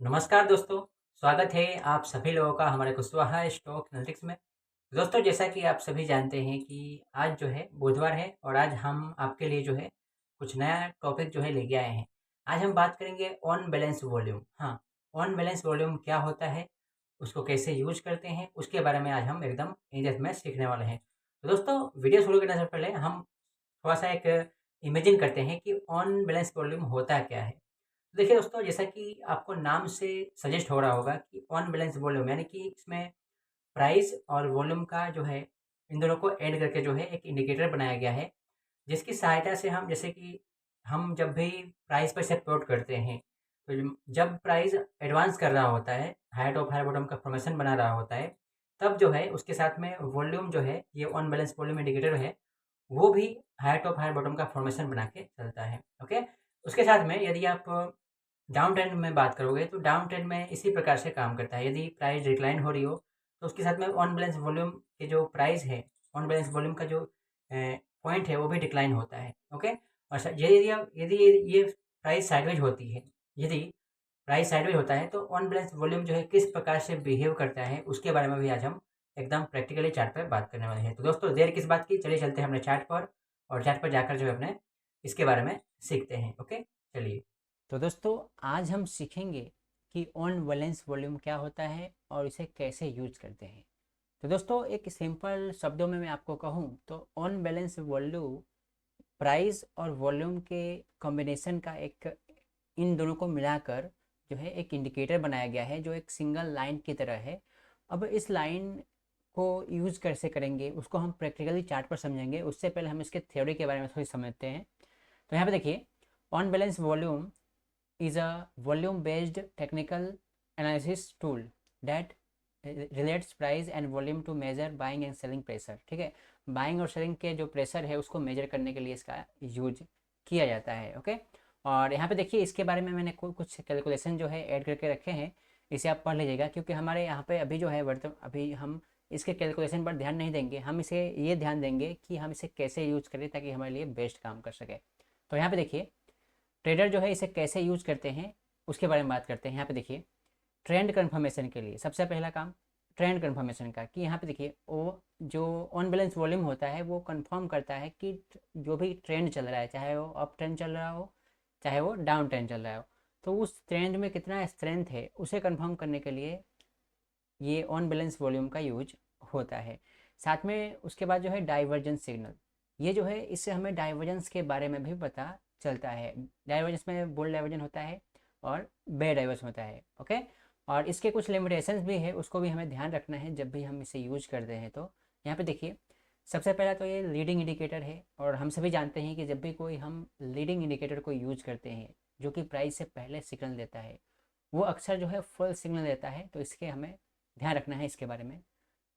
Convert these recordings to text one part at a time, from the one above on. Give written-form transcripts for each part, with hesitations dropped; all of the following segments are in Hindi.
नमस्कार दोस्तों, स्वागत है आप सभी लोगों का हमारे कुशवाहा स्टॉक एनालिटिक्स में। दोस्तों जैसा कि आप सभी जानते हैं कि आज जो है बुधवार है और आज हम आपके लिए जो है कुछ नया टॉपिक जो है लेके आए हैं। आज हम बात करेंगे ऑन बैलेंस वॉल्यूम। हाँ, ऑन बैलेंस वॉल्यूम क्या होता है, उसको कैसे यूज करते हैं, उसके बारे में आज हम एकदम इन डेप्थ में सीखने वाले हैं। तो दोस्तों वीडियो शुरू करने से पहले हम थोड़ा-सा एक इमेजिन करते हैं कि ऑन बैलेंस वॉल्यूम होता क्या है? देखिए दोस्तों, जैसा कि आपको नाम से सजेस्ट हो रहा होगा कि ऑन बैलेंस वॉल्यूम यानी कि इसमें प्राइस और वॉल्यूम का जो है, इन दोनों को ऐड करके जो है एक इंडिकेटर बनाया गया है, जिसकी सहायता से हम जैसे कि हम जब भी प्राइस पर से प्लॉट करते हैं, तो जब प्राइस एडवांस कर रहा होता है, हाई टॉप हाई बॉटम का फॉर्मेशन बना रहा होता है, तब जो है उसके साथ में वॉल्यूम जो है, ये ऑन बैलेंस वॉल्यूम इंडिकेटर है, वो भी हाई टॉप हाई बॉटम का फॉर्मेशन बना के चलता है। ओके? उसके साथ में यदि आप डाउन ट्रेंड में बात करोगे तो डाउन ट्रेंड में इसी प्रकार से काम करता है। यदि प्राइस डिक्लाइन हो रही हो तो उसके साथ में ऑन बैलेंस वॉल्यूम के जो प्राइस है, ऑन बैलेंस वॉल्यूम का जो पॉइंट है वो भी डिक्लाइन होता है। ओके? और यदि ये प्राइस साइडवेज होती है, यदि प्राइस साइडवेज होता है तो ऑन बैलेंस वॉल्यूम जो है किस प्रकार से बिहेव करता है उसके बारे में भी आज हम एकदम प्रैक्टिकली चार्ट पर बात करने वाले हैं। तो दोस्तों देर किस बात की, चलिए चलते हैं अपने चार्ट पर और चार्ट पर जाकर जो है अपने इसके बारे में सीखते हैं। ओके, चलिए। तो दोस्तों आज हम सीखेंगे कि ऑन बैलेंस वॉल्यूम क्या होता है और इसे कैसे यूज करते हैं। तो दोस्तों एक सिंपल शब्दों में मैं आपको कहूँ तो ऑन बैलेंस वॉल्यूम प्राइस और वॉल्यूम के कॉम्बिनेशन का एक, इन दोनों को मिलाकर जो है एक इंडिकेटर बनाया गया है जो एक सिंगल लाइन की तरह है। अब इस लाइन को यूज कैसे करेंगे उसको हम प्रैक्टिकली चार्ट पर समझेंगे, उससे पहले हम इसके थ्योरी के बारे में थोड़ी समझते हैं। तो यहाँ पे देखिए, on balance volume is a volume based technical analysis tool that relates price and volume to measure buying and selling pressure। ठीक है, बाइंग और सेलिंग के जो प्रेशर है उसको मेजर करने के लिए इसका यूज किया जाता है। ओके, और यहाँ पे देखिए इसके बारे में मैंने कुछ कैलकुलेशन जो है ऐड करके रखे हैं, इसे आप पढ़ लीजिएगा क्योंकि हमारे यहाँ पे अभी जो है अभी हम इसके कैलकुलेशन पर ध्यान नहीं देंगे, हम इसे ये ध्यान देंगे कि हम इसे कैसे यूज करें ताकि हमारे लिए बेस्ट काम कर सके। तो यहाँ पे देखिए ट्रेडर जो है इसे कैसे यूज करते हैं उसके बारे में बात करते हैं। यहाँ पे देखिए ट्रेंड कन्फर्मेशन के लिए सबसे पहला काम ट्रेंड कन्फर्मेशन का, कि यहाँ पे देखिए वो जो ऑन बैलेंस वॉल्यूम होता है वो कंफर्म करता है कि जो भी ट्रेंड चल रहा है, चाहे वो अप ट्रेंड चल रहा हो चाहे वो डाउन ट्रेंड चल रहा हो, तो उस ट्रेंड में कितना स्ट्रेंथ है उसे कंफर्म करने के लिए ये ऑन बैलेंस वॉल्यूम का यूज होता है। साथ में उसके बाद जो है डाइवर्जेंस सिग्नल, ये जो है इससे हमें डाइवर्जेंस के बारे में भी पता चलता है। डाइवर्जेंस में बोल्ड डाइवर्जन होता है और बे डाइवर्स होता है। ओके, और इसके कुछ लिमिटेशंस भी है, उसको भी हमें ध्यान रखना है जब भी हम इसे यूज करते हैं। तो यहाँ पे देखिए सबसे पहला तो ये लीडिंग इंडिकेटर है, और हम सभी जानते हैं कि जब भी कोई हम लीडिंग इंडिकेटर को यूज करते हैं जो कि प्राइस से पहले सिग्नल देता है, वो अक्सर जो है फुल सिग्नल देता है, तो इसके हमें ध्यान रखना है इसके बारे में।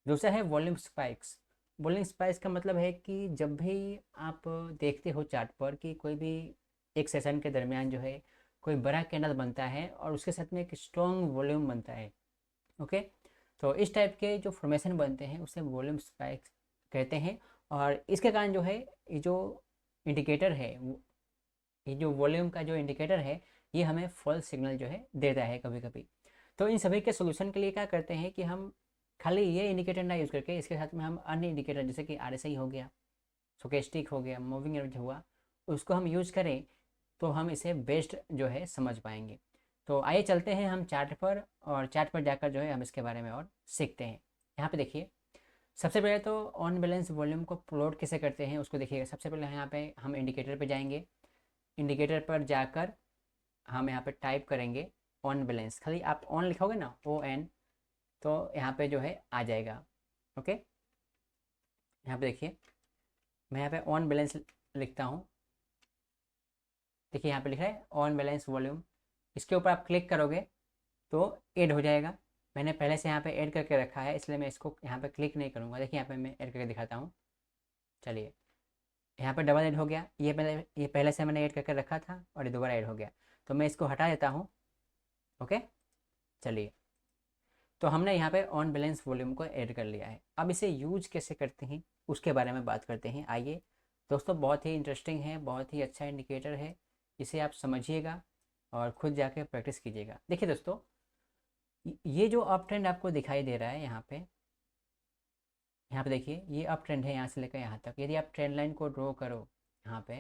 दूसरा है वॉल्यूम स्पाइक्स। वॉल्यूम स्पाइक्स का मतलब है कि जब भी आप देखते हो चार्ट पर कि कोई भी एक सेशन के दरमियान जो है कोई बड़ा कैंडल बनता है और उसके साथ में एक स्ट्रॉन्ग वॉल्यूम बनता है। ओके, तो इस टाइप के जो फॉर्मेशन बनते हैं उसे वॉल्यूम स्पाइक्स कहते हैं। और इसके कारण जो है ये जो इंडिकेटर है ये जो वॉल्यूम का जो इंडिकेटर है ये हमें फॉल्स सिग्नल जो है देता है कभी कभी। तो इन सभी के सोल्यूशन के लिए क्या करते हैं कि हम खाली ये इंडिकेटर ना यूज़ करके इसके साथ में हम अन्य इंडिकेटर जैसे कि RSI हो गया, स्टोकेस्टिक हो गया, मूविंग एवरेज हुआ, उसको हम यूज़ करें तो हम इसे बेस्ट जो है समझ पाएंगे। तो आइए चलते हैं हम चार्ट पर, और चार्ट पर जाकर जो है हम इसके बारे में और सीखते हैं। यहाँ पे देखिए सबसे पहले तो ऑन बैलेंस वॉल्यूम को प्लॉट कैसे करते हैं उसको देखिएगा। सबसे पहले यहाँ पे हम इंडिकेटर पे जाएंगे, इंडिकेटर पर जाकर हम यहाँ पे टाइप करेंगे ऑन बैलेंस, खाली आप ऑन लिखोगे ना ON, तो यहाँ पे जो है आ जाएगा। ओके, यहाँ पे देखिए मैं यहाँ पे ऑन बैलेंस लिखता हूँ। देखिए यहाँ पे लिखा है ऑन बैलेंस वॉल्यूम, इसके ऊपर आप क्लिक करोगे तो ऐड हो जाएगा। मैंने पहले से यहाँ पे ऐड करके रखा है इसलिए मैं इसको यहाँ पे क्लिक नहीं करूँगा। देखिए यहाँ पे मैं ऐड करके दिखाता हूँ। चलिए यहाँ पे डबल ऐड हो गया, ये पहले से मैंने ऐड करके रखा था और ये दोबारा ऐड हो गया, तो मैं इसको हटा देता हूँ। ओके, चलिए तो हमने यहाँ पे ऑन बैलेंस वॉल्यूम को ऐड कर लिया है। अब इसे यूज कैसे करते हैं उसके बारे में बात करते हैं। आइए दोस्तों, बहुत ही इंटरेस्टिंग है, बहुत ही अच्छा इंडिकेटर है, इसे आप समझिएगा और खुद जाके प्रैक्टिस कीजिएगा। देखिए दोस्तों, ये जो अप ट्रेंड आपको दिखाई दे रहा है यहाँ पे देखिए, ये अप ट्रेंड है यहाँ से लेकर यहाँ तक। यदि आप ट्रेंड लाइन को ड्रॉ करो, यहाँ पे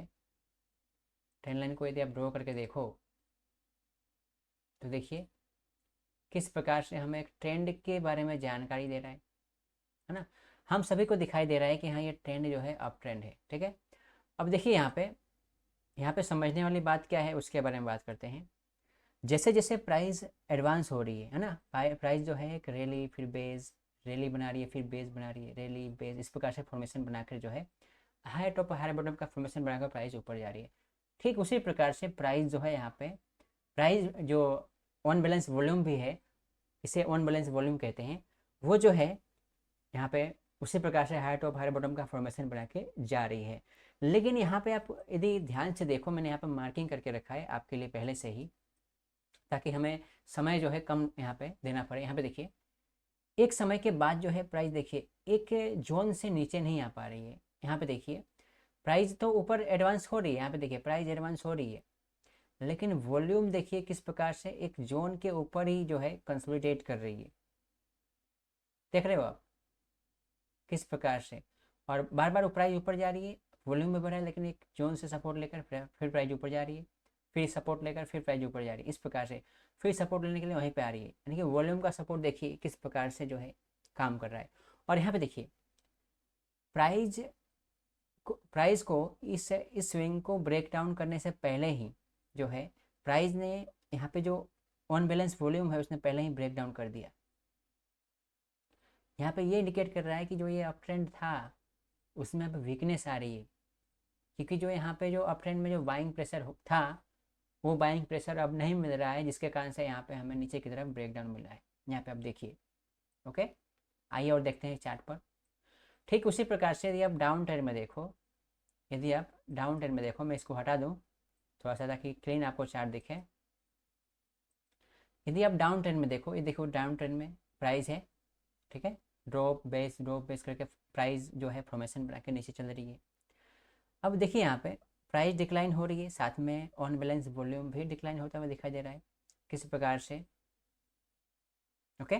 ट्रेंड लाइन को यदि आप ड्रॉ करके देखो तो देखिए किस प्रकार से हमें एक ट्रेंड के बारे में जानकारी दे रहा है ना। हम सभी को दिखाई दे रहा है कि हाँ ये ट्रेंड जो है अप ट्रेंड है, ठीक है। अब देखिए यहाँ पे समझने वाली बात क्या है उसके बारे में बात करते हैं। जैसे जैसे प्राइस एडवांस हो रही है ना, प्राइस जो है एक रैली फिर बेस, रैली बना रही है फिर बेस बना रही है, रैली बेस, इस प्रकार से फॉर्मेशन बनाकर जो है हाई टॉप हाई बॉटम का फॉर्मेशन बनाकर प्राइस ऊपर जा रही है। ठीक उसी प्रकार से प्राइस जो है यहाँ पे, प्राइस जो ऑन बैलेंस वॉल्यूम भी है, इसे ऑन बैलेंस वॉल्यूम कहते हैं, वो जो है यहाँ पे उसी प्रकार से हाई टॉप हाई बॉटम का फॉर्मेशन बना के जा रही है। लेकिन यहाँ पे आप यदि ध्यान से देखो, मैंने यहाँ पे मार्किंग करके रखा है आपके लिए पहले से ही, ताकि हमें समय जो है कम यहाँ पे देना पड़े। यहाँ पे देखिए एक समय के बाद जो है प्राइस देखिए एक जोन से नीचे नहीं आ पा रही है। यहाँ पे देखिए प्राइस तो ऊपर एडवांस हो रही है, यहाँ पे देखिए प्राइस एडवांस हो रही है, लेकिन वॉल्यूम देखिए किस प्रकार से एक जोन के ऊपर ही जो है कंसोलिडेट कर रही है। देख रहे हो आप किस प्रकार से, और बार बार प्राइस ऊपर जा रही है, वॉल्यूम में बढ़ा है, लेकिन एक जोन से सपोर्ट लेकर फिर प्राइस ऊपर जा रही है, फिर सपोर्ट लेकर फिर प्राइस ऊपर जा रही है, इस प्रकार से फिर सपोर्ट लेने के लिए वहीं पे आ रही है। यानी कि वॉल्यूम का सपोर्ट देखिए किस प्रकार से जो है काम कर रहा है। और यहाँ पे देखिए प्राइस प्राइस को इस स्विंग को ब्रेक डाउन करने से पहले ही जो है प्राइस ने यहाँ पे जो ऑन बैलेंस वॉल्यूम है उसने पहले ही ब्रेक डाउन कर दिया। यहाँ पे ये इंडिकेट कर रहा है कि जो ये अप ट्रेंड था उसमें अब वीकनेस आ रही है, क्योंकि जो यहाँ पे जो अप ट्रेंड में जो बाइंग प्रेशर था वो बाइंग प्रेशर अब नहीं मिल रहा है, जिसके कारण से यहाँ पे हमें नीचे की तरफ ब्रेक डाउन मिला है। यहाँ पे आप देखिए, ओके। आइए और देखते हैं चार्ट पर। ठीक उसी प्रकार से यदि आप डाउन ट्रेंड में देखो, यदि आप डाउन ट्रेंड में देखो, मैं इसको हटा दूँ थोड़ा सा ताकि क्लीन आपको चार्ट दिखे। यदि आप डाउन ट्रेंड में देखो, ये देखो डाउन ट्रेंड में प्राइस है, ठीक है, ड्रॉप बेस करके प्राइस जो है फॉर्मेशन बना के नीचे चल रही है। अब देखिए यहाँ पे प्राइस डिक्लाइन हो रही है, साथ में ऑन बैलेंस वॉल्यूम भी डिक्लाइन होता हुआ दिखाई दे रहा है किस प्रकार से, ओके।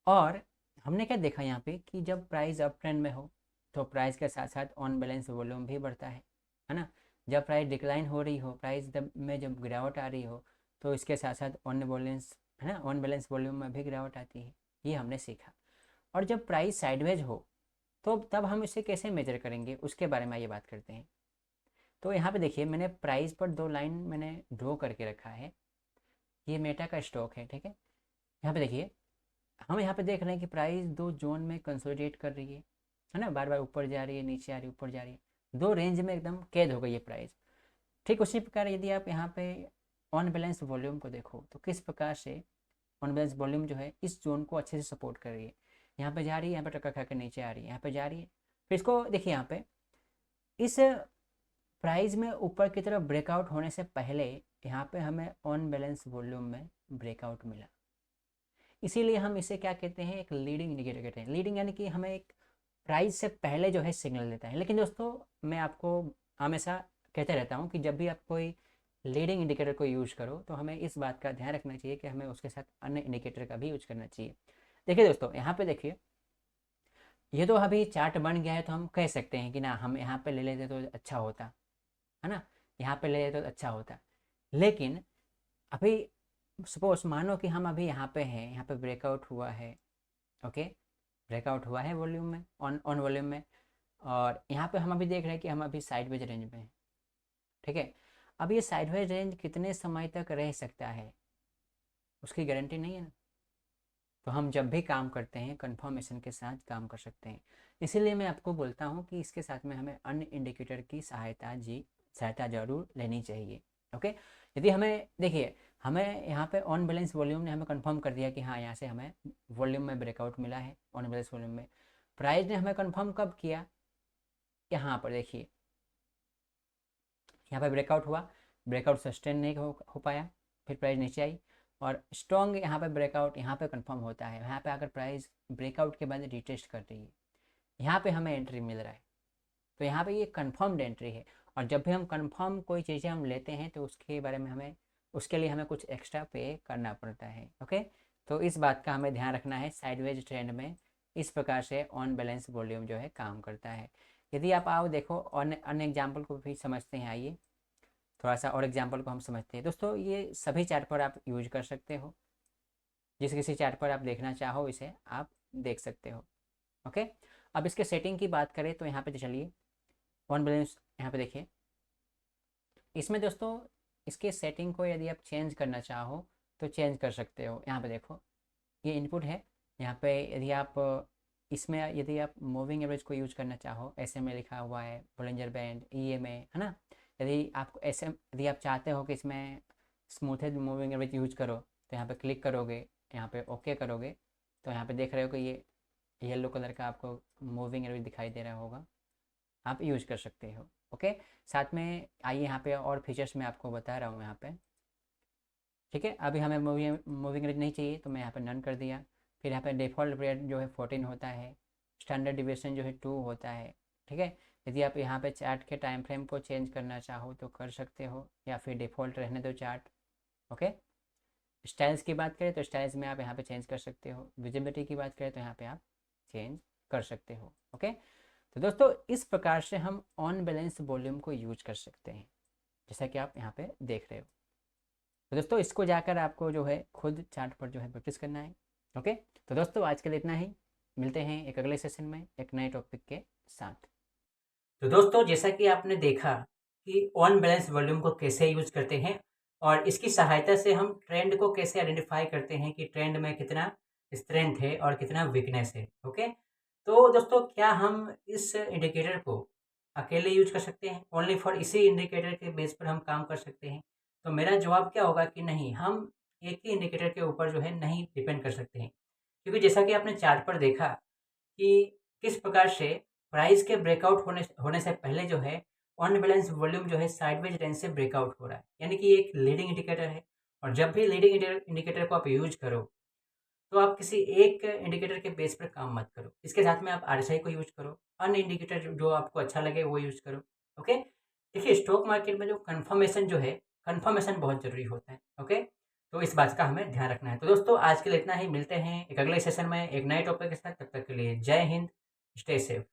और हमने क्या देखा यहाँ पे कि जब प्राइस अप ट्रेंड में हो तो प्राइस के साथ साथ ऑन बैलेंस वॉल्यूम भी बढ़ता है ना। जब प्राइस डिक्लाइन हो रही हो, प्राइस में जब गिरावट आ रही हो, तो इसके साथ साथ ऑन बैलेंस है ना, ऑन बैलेंस वॉल्यूम में भी गिरावट आती है, ये हमने सीखा। और जब प्राइस साइडवेज हो तो तब हम इसे कैसे मेजर करेंगे उसके बारे में ये बात करते हैं। तो यहाँ पे देखिए मैंने प्राइस पर दो लाइन मैंने ड्रॉ करके रखा है, ये मेटा का स्टॉक है, ठीक है। यहाँ पे देखिए हम यहाँ पे देख रहे हैं कि प्राइस दो जोन में कंसोलिडेट कर रही है ना, बार बार ऊपर जा रही है नीचे आ रही है ऊपर जा रही है, दो रेंज में एकदम कैद हो गई है प्राइस। ठीक उसी प्रकार यदि आप यहाँ पे ऑन बैलेंस वॉल्यूम को देखो तो किस प्रकार से ऑन बैलेंस वॉल्यूम जो है इस जोन को अच्छे से सपोर्ट कर रही है, यहाँ पे जा रही है, यहाँ पे टक्कर खा के नीचे आ रही है, यहाँ पे जा रही है, फिर इसको देखिए यहाँ पे इस प्राइस में ऊपर की तरफ ब्रेकआउट होने से पहले यहाँ पे हमें ऑन बैलेंस वॉल्यूम में ब्रेकआउट मिला, इसीलिए हम इसे क्या कहते हैं, एक लीडिंग इंडिकेटर कहते हैं। लीडिंग यानी कि हमें एक प्राइस से पहले जो है सिग्नल देता है। लेकिन दोस्तों मैं आपको हमेशा कहते रहता हूँ कि जब भी आप कोई लीडिंग इंडिकेटर को यूज करो तो हमें इस बात का ध्यान रखना चाहिए कि हमें उसके साथ अन्य इंडिकेटर का भी यूज करना चाहिए। देखिए दोस्तों यहाँ पे देखिए, ये तो अभी चार्ट बन गया है तो हम कह सकते हैं कि ना हम यहाँ पे ले लेते तो अच्छा होता है ना, यहाँ पे ले लेते तो अच्छा होता। लेकिन अभी सपोज मानो कि हम अभी यहाँ पे हैं, यहाँ पे ब्रेकआउट हुआ है, ओके, ब्रेकआउट हुआ है वॉल्यूम में, ऑन ऑन वॉल्यूम में, और यहाँ पे हम अभी देख रहे हैं कि हम अभी साइडवेज रेंज में हैं, ठीक है। अब ये साइडवेज रेंज कितने समय तक रह सकता है उसकी गारंटी नहीं है ना, तो हम जब भी काम करते हैं कंफर्मेशन के साथ काम कर सकते हैं। इसीलिए मैं आपको बोलता हूँ कि इसके साथ में हमें अन्य इंडिकेटर की सहायता जरूर लेनी चाहिए, ओके। यदि हमें देखिए हमें यहाँ पे ऑन बैलेंस वॉल्यूम ने हमें कंफर्म कर दिया कि हाँ यहाँ से हमें वॉल्यूम में ब्रेकआउट मिला है, ऑन बैलेंस वॉल्यूम में। प्राइस ने हमें कंफर्म कब किया, यहाँ पर देखिए यहाँ पर ब्रेकआउट हुआ, ब्रेकआउट सस्टेन नहीं हो पाया, फिर प्राइस नीचे आई, और स्ट्रॉन्ग यहाँ पे ब्रेकआउट यहाँ पे कंफर्म होता है। यहाँ पे अगर प्राइस ब्रेकआउट के बाद रिटेस्ट कर रही है, यहाँ पे हमें एंट्री मिल रहा है, तो यहाँ पे ये कंफर्म्ड एंट्री है। और जब भी हम कंफर्म कोई चीज़ें हम लेते हैं तो उसके बारे में हमें उसके लिए हमें कुछ एक्स्ट्रा पे करना पड़ता है। ओके, तो इस बात का हमें ध्यान रखना है। साइडवेज ट्रेंड में इस प्रकार से ऑन बैलेंस वॉल्यूम जो है काम करता है। यदि आप आओ देखो अन्य एग्जाम्पल को भी समझते हैं। आइए थोड़ा सा और एग्जाम्पल को हम समझते हैं। दोस्तों ये सभी चार्ट पर आप यूज कर सकते हो, जिस किसी चार्ट पर आप देखना चाहो इसे आप देख सकते हो। ओके, अब इसके सेटिंग की बात करें तो यहाँ पे चलिए ऑन बैलेंस यहाँ पे देखिए। इसमें दोस्तों इसके सेटिंग को यदि आप चेंज करना चाहो तो चेंज कर सकते हो। यहाँ पे देखो ये इनपुट है। यहाँ पे यदि आप इसमें यदि आप मूविंग एवरेज को यूज करना चाहो, ऐसे में लिखा हुआ है बोलिंजर बैंड EMA है ना। यदि आपको ऐसे यदि आप चाहते हो कि इसमें स्मूथेड मूविंग एवरेज यूज करो तो यहाँ पे क्लिक करोगे, यहाँ पे ओके करोगे तो यहाँ पे देख रहे हो कि ये येलो कलर का आपको मूविंग एवरेज दिखाई दे रहा होगा, आप यूज कर सकते हो। ओके, साथ में आइए यहाँ पे और फीचर्स मैं आपको बता रहा हूँ यहाँ पे। ठीक है, अभी हमें मूविंग एवरेज नहीं चाहिए तो मैं यहाँ पे नन कर दिया। फिर यहाँ पे डिफ़ॉल्ट पीरियड जो है 14 होता है, स्टैंडर्ड डिविएशन जो है 2 होता है। ठीक है, यदि आप यहाँ पे चार्ट के टाइम फ्रेम को चेंज करना चाहो तो कर सकते हो, या फिर डिफ़ॉल्ट रहने दो चार्ट। ओके, स्टाइल्स की बात करें तो स्टाइल्स में आप यहाँ पे चेंज कर सकते हो। विजिबिलिटी की बात करें तो यहाँ पे आप चेंज कर सकते हो। ओके, तो दोस्तों इस प्रकार से हम ऑन बैलेंस वॉल्यूम को यूज कर सकते हैं, जैसा कि आप यहाँ पे देख रहे हो। तो दोस्तों इसको जाकर आपको जो है खुद चार्ट पर जो है प्रैक्टिस करना है। ओके, तो दोस्तों आज के लिए इतना ही। मिलते हैं एक अगले सेशन में एक नए टॉपिक के साथ। तो दोस्तों जैसा कि आपने देखा कि ऑन बैलेंस वॉल्यूम को कैसे यूज करते हैं और इसकी सहायता से हम ट्रेंड को कैसे आइडेंटिफाई करते हैं कि ट्रेंड में कितना स्ट्रेंथ है और कितना वीकनेस है। ओके, तो दोस्तों क्या हम इस इंडिकेटर को अकेले यूज कर सकते हैं, ओनली फॉर इसी इंडिकेटर के बेस पर हम काम कर सकते हैं? तो मेरा जवाब क्या होगा कि नहीं, हम एक ही इंडिकेटर के ऊपर जो है नहीं डिपेंड कर सकते हैं। क्योंकि जैसा कि आपने चार्ट पर देखा कि किस प्रकार से प्राइस के ब्रेकआउट होने होने से पहले जो है ऑन बैलेंस वॉल्यूम जो है साइडवेज रेंज से ब्रेकआउट हो रहा है, यानी कि एक लीडिंग इंडिकेटर है। और जब भी लीडिंग इंडिकेटर को आप यूज करो तो आप किसी एक इंडिकेटर के बेस पर काम मत करो, इसके साथ में आप RSI को यूज करो, अन्य इंडिकेटर जो आपको अच्छा लगे वो यूज करो। ओके, देखिए स्टॉक मार्केट में जो कंफर्मेशन जो है, कंफर्मेशन बहुत जरूरी होता है। ओके, तो इस बात का हमें ध्यान रखना है। तो दोस्तों आज के लिए इतना ही, मिलते हैं एक अगले सेशन में एक नए टॉपिक के साथ। तब तक के लिए जय हिंद, स्टे सेफ।